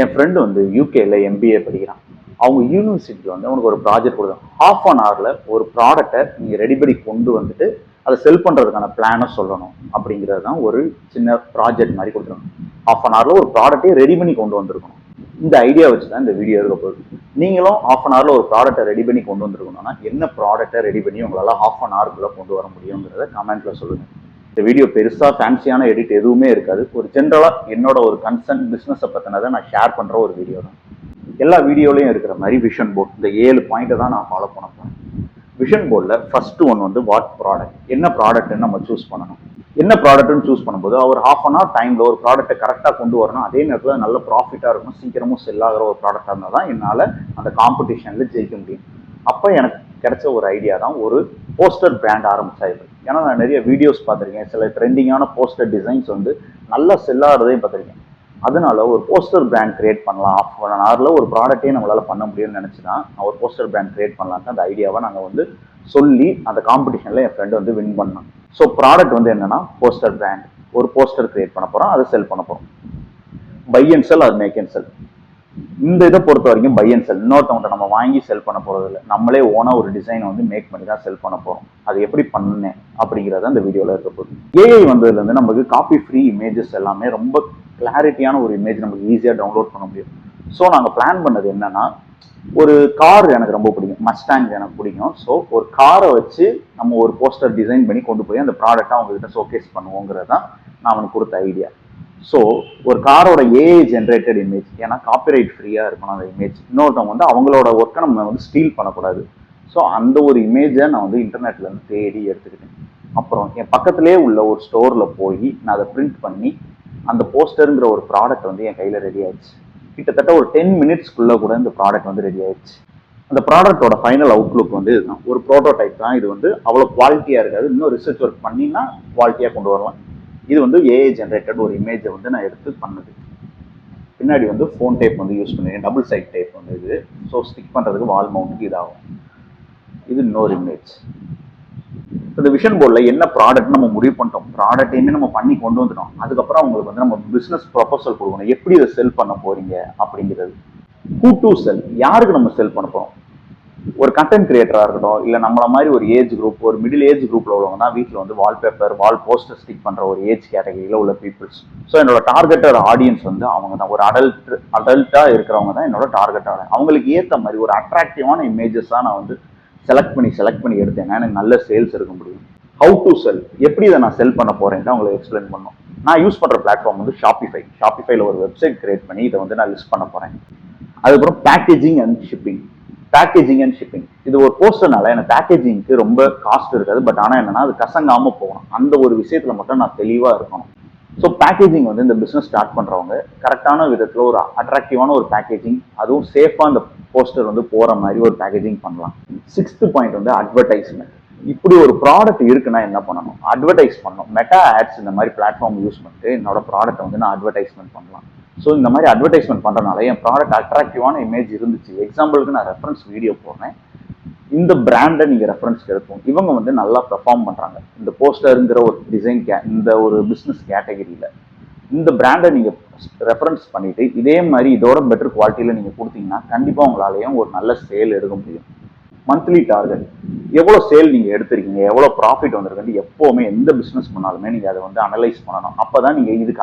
என் friend வந்து யூகேல MBA படிக்கிறான். அவங்க யூனிவர்சிட்டியில் வந்து அவனுக்கு ஒரு ப்ராஜெக்ட் கொடுத்தாங்க. ஹாஃப் அன் ஹவரில் ஒரு ப்ராடக்டை நீங்கள் ரெடி பண்ணி கொண்டு வந்துட்டு அதை செல் பண்ணுறதுக்கான பிளானை சொல்லணும் அப்படிங்கிறது தான் ஒரு சின்ன ப்ராஜெக்ட் மாதிரி கொடுத்துருங்க. ஹாஃப் அன் ஹவரில் ஒரு ப்ராடக்டே ரெடி பண்ணி கொண்டு வந்திருக்கணும். இந்த ஐடியா வச்சு தான் இந்த வீடியோ எடுக்க போகுது. நீங்களும் ஹாஃப் அன் ஹவரில் ஒரு ப்ராடக்டை ரெடி பண்ணி கொண்டு வந்துருக்கணும்னா என்ன ப்ராடக்டை ரெடி பண்ணி உங்களால் ஹாஃப் அன் ஹவருக்குள்ளே கொண்டு வர முடியுங்கிறத கமெண்ட்டில் சொல்லுங்கள். இந்த வீடியோ பெருசாக ஃபேன்சியான எடிட் எதுவுமே இருக்காது. ஒரு ஜென்ரலாக என்னோட ஒரு கன்சர்ன் பிஸ்னஸை பற்றினதை நான் ஷேர் பண்ணுற ஒரு வீடியோ தான். எல்லா வீடியோலையும் இருக்கிற மாதிரி விஷன் போர்ட், இந்த 7 பாயிண்ட்டை தான் நான் ஃபாலோ பண்ண போகிறேன். விஷன் போர்டில் ஃபர்ஸ்ட் ஒன் வந்து வாட் ப்ராடக்ட், என்ன ப்ராடக்ட்னு நம்ம சூஸ் பண்ணணும். என்ன ப்ராடக்ட்னு சூஸ் பண்ணும்போது அவர் ஹாஃப் அன் ஹவர் டைமில் ஒரு ப்ராடக்ட்டை கரெக்டாக கொண்டு வரணும். அதே நேரத்தில் நல்ல ப்ராஃபிட்டாக இருக்கணும், சீக்கிரமும் செல் ஆகிற ஒரு ப்ராடக்டாக இருந்தால் தான் என்னால் அந்த காம்படிஷனில் ஜெயிக்க முடியும். அப்போ எனக்கு கிடைச்ச ஒரு ஐடியா தான் ஒரு போஸ்டர் பிராண்ட் ஆரம்பிச்சாயிருக்கு. ஏன்னா நான் நிறைய வீடியோஸ் பார்த்துருக்கேன், சில ட்ரெண்டிங்கான போஸ்டர் டிசைன்ஸ் வந்து நல்லா செல்லாகிறதையும் பார்த்துருக்கேன். அதனால ஒரு போஸ்டர் பிராண்ட் கிரியேட் பண்ணலாம், ஹாஃப் அன் ஹவரில் ஒரு ப்ராடக்டே நம்மளால் பண்ண முடியும்னு நினச்சி தான் நான் ஒரு போஸ்டர் பிராண்ட் கிரியேட் பண்ணலான்ட்டு அந்த ஐடியாவை நாங்கள் வந்து சொல்லி அந்த காம்படிஷனில் என் ஃப்ரெண்டு வந்து வின் பண்ணோம். ஸோ ப்ராடக்ட் வந்து என்னன்னா போஸ்டர் பிராண்ட், ஒரு போஸ்டர் கிரியேட் பண்ண போகிறோம், அதை செல் பண்ண போகிறோம். Buy and sell or make and sell. இந்த இதை பொறுத்த வரைக்கும் பை அண்ட் செல், இன்னொருத்தவங்க நம்ம வாங்கி செல் பண்ண போகிறது இல்லை, நம்மளே ஓனாக ஒரு டிசைனை வந்து மேக் பண்ணி தான் செல் பண்ண போகிறோம். அது எப்படி பண்ணேன் அப்படிங்கிறத அந்த வீடியோவில் இருக்க போகுது. ஏஐ வந்ததுலேருந்து நமக்கு காப்பி ஃப்ரீ இமேஜஸ் எல்லாமே ரொம்ப கிளாரிட்டியான ஒரு இமேஜ் நமக்கு ஈஸியாக டவுன்லோட் பண்ண முடியும். ஸோ நாங்கள் பிளான் பண்ணது என்னன்னா, ஒரு கார் எனக்கு ரொம்ப பிடிக்கும், மஸ்டாங் எனக்கு பிடிக்கும். ஸோ ஒரு காரை வச்சு நம்ம ஒரு போஸ்டர் டிசைன் பண்ணி கொண்டு போய் அந்த ப்ராடக்டை அவங்ககிட்ட ஷோகேஸ் பண்ணுவோங்கிறது தான் நான் அவனுக்கு கொடுத்த ஐடியா. ஸோ ஒரு காரோட ஏஐ ஜென்ரேட்டட் இமேஜ், ஏன்னா காப்பிரைட் ஃப்ரீயாக இருக்கணும் அந்த இமேஜ். இன்னொருத்தவங்க வந்து அவங்களோட ஒர்க்கை நம்ம வந்து ஸ்டீல் பண்ணக்கூடாது. ஸோ அந்த ஒரு இமேஜை நான் வந்து இன்டர்நெட்லேருந்து தேடி எடுத்துக்கிட்டேன். அப்புறம் என் பக்கத்துலேயே உள்ள ஒரு ஸ்டோரில் போய் நான் அதை பிரிண்ட் பண்ணி அந்த போஸ்டருங்கிற ஒரு ப்ராடக்ட் வந்து என் கையில் ரெடி ஆயிடுச்சு. கிட்டத்தட்ட ஒரு 10 மினிட்ஸ்க்குள்ளே கூட இந்த ப்ராடக்ட் வந்து ரெடி ஆயிடுச்சு. அந்த ப்ராடக்டோட ஃபைனல் அவுட்லுக் வந்து இதுதான், ஒரு ப்ரோட்டோடைப் தான். இது வந்து அவ்வளோ குவாலிட்டியாக இருக்காது, இன்னும் ரிசர்ச் ஒர்க் பண்ணினா குவாலிட்டியாக கொண்டு வரலாம். இது வந்து ஏஐ ஜென்ரேட்டட் ஒரு இமேஜை வந்து நான் எடுத்து பண்ணது. பின்னாடி வந்து ஃபோன் டேப் வந்து யூஸ் பண்ணிருக்கேன், டபுள் சைட் டேப் வந்து இது. ஸோ ஸ்டிக் பண்ணுறதுக்கு வால் மவுண்ட்டுக்கு இதாகும். இது இன்னொரு இமேஜ். இந்த விஷன் போர்டில் என்ன ப்ராடக்ட் நம்ம முடிவு பண்ணிட்டோம், ப்ராடக்டையுமே நம்ம பண்ணி கொண்டு வந்துட்டோம். அதுக்கப்புறம் அவங்களுக்கு வந்து நம்ம பிஸ்னஸ் ப்ரொபோசல் கொடுக்கணும், எப்படி இதை செல் பண்ண போறீங்க அப்படிங்கிறது. ஹூ டு செல், யாருக்கு நம்ம செல் பண்ண போகிறோம். ஒரு கண்டென்ட் கிரியேட்டராக இருக்கட்டும், இல்லை நம்மள மாதிரி ஒரு ஏஜ் குரூப், ஒரு மிடில் ஏஜ் குரூப்பில் உள்ளவங்க தான் வீட்டில் வந்து வால்பேப்பர், வால் போஸ்டர் ஸ்டிக் பண்ணுற ஒரு ஏஜ் கேட்டகரியில் உள்ள பீப்புள்ஸ். ஸோ என்னோட டார்கெட்டட் ஆடியன்ஸ் வந்து அவங்க தான், ஒரு அடல்ட்டாக இருக்கிறவங்க தான் என்னோட டார்கெட் ஆடியன்ஸ். அவங்களுக்கு ஏற்ற மாதிரி ஒரு அட்ராக்டிவான இமேஜஸாக நான் வந்து செலக்ட் பண்ணி எடுத்தேன்னா எனக்கு நல்ல சேல்ஸ் இருக்க முடியும். ஹவு டு செல், எப்படி இதை நான் செல் பண்ண போகிறேன்னு அவங்களுக்கு எக்ஸ்பிளைன் பண்ணணும். நான் யூஸ் பண்ணுற பிளாட்ஃபார்ம் வந்து ஷாப்பிஃபைல ஒரு வெப்சைட் கிரியேட் பண்ணி இதை வந்து நான் லிஸ்ட் பண்ண போகிறேன். அதுக்கப்புறம் பேக்கேஜிங் அண்ட் ஷிப்பிங். இது ஒரு போஸ்டர்னால எனக்கு பேக்கேஜிங்க்கு ரொம்ப காஸ்ட் இருக்காது. பட் ஆனால் என்னன்னா அது கசங்காம போகணும், அந்த ஒரு விஷயத்துல மட்டும் நான் தெளிவாக இருக்கணும். ஸோ பேக்கேஜிங் வந்து இந்த பிஸ்னஸ் ஸ்டார்ட் பண்ணுறவங்க கரெக்டான விதத்தில் ஒரு அட்ராக்டிவான ஒரு பேக்கேஜிங், அதுவும் சேஃபாக அந்த போஸ்டர் வந்து போகிற மாதிரி ஒரு பேக்கேஜிங் பண்ணலாம். 6th பாயிண்ட் வந்து அட்வர்டைஸ்மெண்ட். இப்படி ஒரு ப்ராடக்ட் இருக்குன்னா என்ன பண்ணணும், அட்வர்டைஸ் பண்ணணும். மெட்டா ஆட்ஸ் இந்த மாதிரி பிளாட்ஃபார்ம் யூஸ் பண்ணிட்டு என்னோட ப்ராடக்ட் வந்து நான் அட்வர்டைஸ்மெண்ட் பண்ணலாம். ஸோ இந்த மாதிரி அட்வர்டைஸ்மெண்ட் பண்ணுறதுனால என் ப்ராடக்ட் அட்ராக்டிவான இமேஜ் இருந்துச்சு. எக்ஸாம்பிளுக்கு நான் ரெஃபரன்ஸ் வீடியோ போடுறேன், இந்த பிராண்டை நீங்கள் ரெஃபரன்ஸ்க்கு எடுப்போம், இவங்க வந்து நல்லா பெர்ஃபார்ம் பண்ணுறாங்க இந்த போஸ்டருங்கிற ஒரு டிசைன் இந்த ஒரு பிஸ்னஸ் கேட்டகரியில். இந்த பிராண்டை நீங்கள் ரெஃபரன்ஸ் பண்ணிவிட்டு இதே மாதிரி இதோட பெட்டர் குவாலிட்டியில் நீங்கள் கொடுத்தீங்கன்னா கண்டிப்பாக உங்களாலேயும் ஒரு நல்ல சேல் எடுக்க முடியும். மந்த்லி டார்கெட், எவ்வளோ சேல் நீங்கள் எடுத்திருக்கீங்க, எவ்வளோ ப்ராஃபிட் வந்திருக்குன்னு எப்போவுமே எந்த பிஸ்னஸ் பண்ணாலுமே நீங்கள் அதை வந்து அனலைஸ் பண்ணணும். அப்போ தான் நீங்கள் இதுக்கு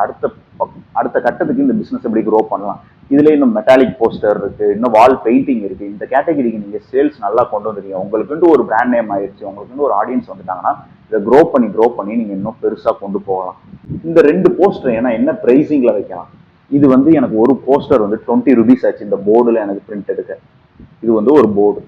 அடுத்த கட்டத்துக்கு இந்த பிஸ்னஸ் எப்படி க்ரோ பண்ணலாம். இதில் இன்னும் மெட்டாலிக் போஸ்டர் இருக்குது, இன்னும் வால் பெயிண்டிங் இருக்குது. இந்த கேட்டகரிக்கு நீங்கள் சேல்ஸ் நல்லா கொண்டு வந்துருக்கீங்க, உங்களுக்குன்னு ஒரு பிராண்ட் நேம் ஆயிடுச்சு, உங்களுக்குன்னு ஒரு ஆடியன்ஸ் வந்துட்டாங்கன்னா இதை க்ரோ பண்ணி நீங்கள் இன்னும் பெருசாக கொண்டு போகலாம். இந்த 2 போஸ்டர் ஏன்னா என்ன ப்ரைஸிங்கில் வைக்கலாம். இது வந்து எனக்கு ஒரு போஸ்டர் வந்து 20 rupees ஆச்சு இந்த போர்டில் எனக்கு பிரிண்ட் எடுக்க. இது வந்து ஒரு போர்டு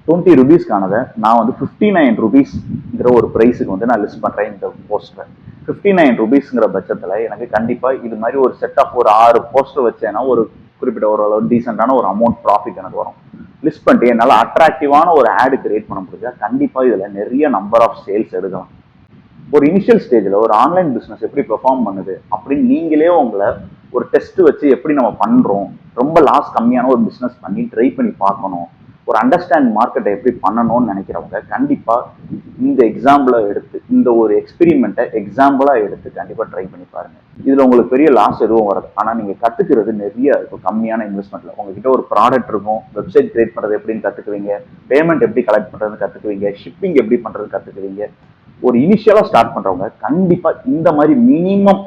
20 rupeesக்கானதை நான் வந்து 59 rupeesங்கிற ஒரு ப்ரைஸுக்கு வந்து நான் லிஸ்ட் பண்ணுறேன். இந்த போஸ்டர் 59 rupeesங்கிற பட்சத்தில் எனக்கு கண்டிப்பாக இது மாதிரி ஒரு செட் ஆஃப் ஒரு 6 போஸ்டர் வச்சேன்னா ஒரு குறிப்பிட்ட ஒரு டீசெண்டான ஒரு அமௌண்ட் ப்ராஃபிட் எனக்கு வரும். லிஸ்ட் பண்ணிட்டு என்னால் அட்ராக்டிவான ஒரு ஆடு கிரியேட் பண்ண முடிஞ்சா கண்டிப்பாக இதில் நிறைய நம்பர் ஆஃப் சேல்ஸ் எடுக்கலாம். ஒரு இனிஷியல் ஸ்டேஜில் ஒரு ஆன்லைன் பிஸ்னஸ் எப்படி பெர்ஃபார்ம் பண்ணுது அப்படின்னு நீங்களே உங்களை ஒரு டெஸ்ட் வச்சு எப்படி நம்ம பண்ணுறோம், ரொம்ப லாஸ் கம்மியான ஒரு பிஸ்னஸ் பண்ணி ட்ரை பண்ணி பார்க்கணும். ஒரு அண்டர்ஸ்டாண்ட் மார்க்கெட்டை எப்படி பண்ணணும்னு நினைக்கிறவங்க கண்டிப்பா இந்த எக்ஸாம்பிளை எடுத்து, இந்த ஒரு எக்ஸ்பெரிமெண்ட்டை எக்ஸாம்பிளா எடுத்து கண்டிப்பா ட்ரை பண்ணி பாருங்க. இதுல உங்களுக்கு பெரிய லாஸ் எதுவும் வராது. ஆனா நீங்க கத்துக்கிறது நிறைய இருக்கும் கம்மியான இன்வெஸ்ட்மெண்ட்ல. உங்ககிட்ட ஒரு ப்ராடக்ட் இருக்கும், வெப்சைட் கிரியேட் பண்றது எப்படின்னு கத்துக்குவீங்க, பேமெண்ட் எப்படி கலெக்ட் பண்றதுன்னு கத்துக்குவீங்க, ஷிப்பிங் எப்படி பண்றது கத்துக்குவீங்க. ஒரு இனிஷியலா ஸ்டார்ட் பண்றவங்க கண்டிப்பா இந்த மாதிரி மினிமம்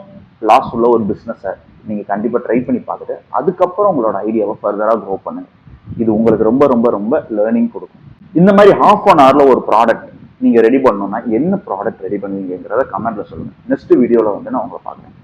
லாஸ் உள்ள ஒரு பிசினஸை நீங்க கண்டிப்பா ட்ரை பண்ணி பார்த்துட்டு அதுக்கப்புறம் உங்களோட ஐடியாவை ஃபர்தரா க்ரோ பண்ணுங்க. இது உங்களுக்கு ரொம்ப ரொம்ப ரொம்ப லேர்னிங் கொடுக்கும். இந்த மாதிரி ½ ஒரு ப்ராடக்ட் நீங்க ரெடி பண்ணணும்னா என்ன ப்ராடக்ட் ரெடி பண்ணுவீங்கிறத கமெண்ட்ல சொல்லுங்க. நெக்ஸ்ட் வீடியோல நான் உங்களை பார்க்குறேன்.